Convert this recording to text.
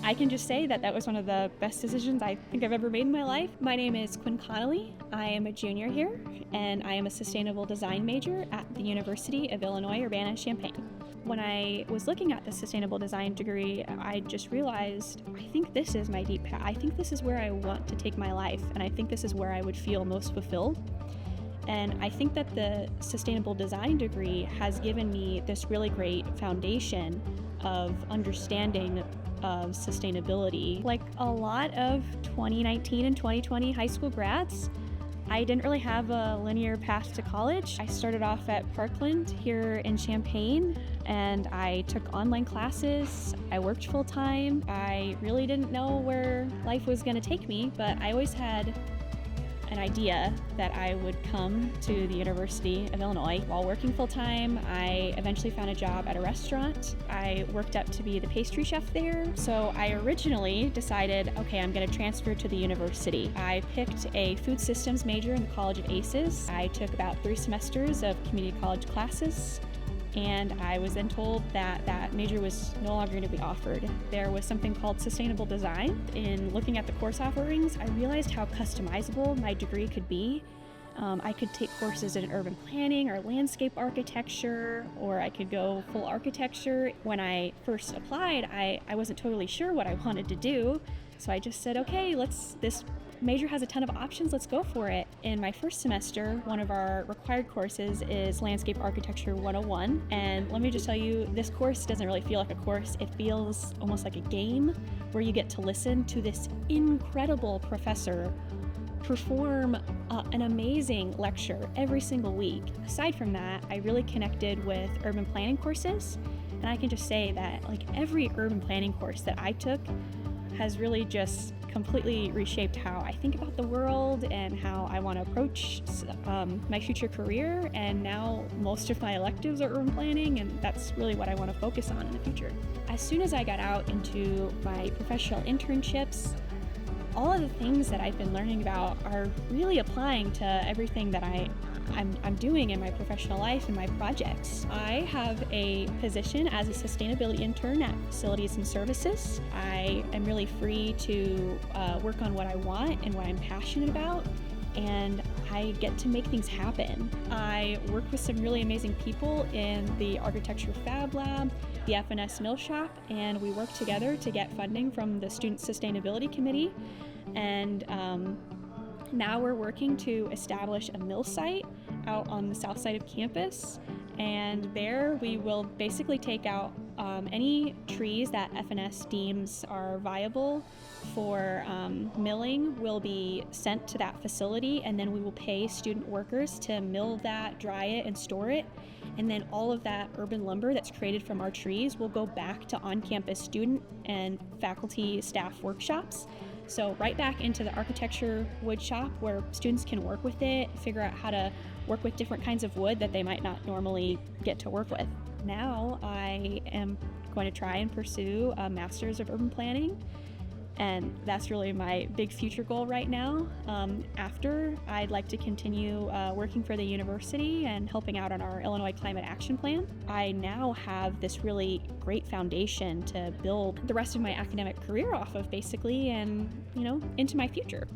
I can just say that that was one of the best decisions I think I've ever made in my life. My name is Quinn. I am a junior here, and I am a sustainable design major at the University of Illinois Urbana-Champaign. When I was looking at the sustainable design degree, I just realized, I think this is my deep path. I think this is where I want to take my life, and I think this is where I would feel most fulfilled. And I think that the sustainable design degree has given me this really great foundation of understanding of sustainability. Like a lot of 2019 and 2020 high school grads, I didn't really have a linear path to college. I started off at Parkland here in Champaign, and I took online classes. I worked full time. I really didn't know where life was going to take me, but I always had an idea that I would come to the University of Illinois. While working full-time, I eventually found a job at a restaurant. I worked up to be the pastry chef there. So I originally decided, okay, I'm gonna transfer to the university. I picked a food systems major in the College of Aces. I took about 3 semesters of community college classes, and I was then told that that major was no longer going to be offered. There was something called sustainable design. In looking at the course offerings, I realized how customizable my degree could be. I could take courses in urban planning or landscape architecture, or I could go full architecture. When I first applied, I wasn't totally sure what I wanted to do, so I just said, okay, this major has a ton of options, let's go for it. In my first semester, one of our required courses is Landscape Architecture 101, and let me just tell you, this course doesn't really feel like a course. It feels almost like a game where you get to listen to this incredible professor perform an amazing lecture every single week. Aside from that, I really connected with urban planning courses, and I can just say that like every urban planning course that I took has really just completely reshaped how I think about the world and how I want to approach my future career. And now most of my electives are urban planning, and that's really what I want to focus on in the future. As soon as I got out into my professional internships, all of the things that I've been learning about are really applying to everything that I'm doing in my professional life and my projects. I have a position as a sustainability intern at Facilities and Services. I am really free to work on what I want and what I'm passionate about, and I get to make things happen. I work with some really amazing people in the Architecture Fab Lab, the FNS Mill Shop, and we work together to get funding from the Student Sustainability Committee. And now we're working to establish a mill site out on the south side of campus, and there we will basically take out any trees that FNS deems are viable for milling will be sent to that facility, and then we will pay student workers to mill that, dry it, and store it. And then all of that urban lumber that's created from our trees will go back to on-campus student and faculty staff workshops. So right back into the architecture wood shop where students can work with it, figure out how to work with different kinds of wood that they might not normally get to work with. Now I am going to try and pursue a master's of urban planning, and that's really my big future goal right now. After, I'd like to continue working for the university and helping out on our Illinois Climate Action Plan. I now have this really great foundation to build the rest of my academic career off of, basically, and into my future.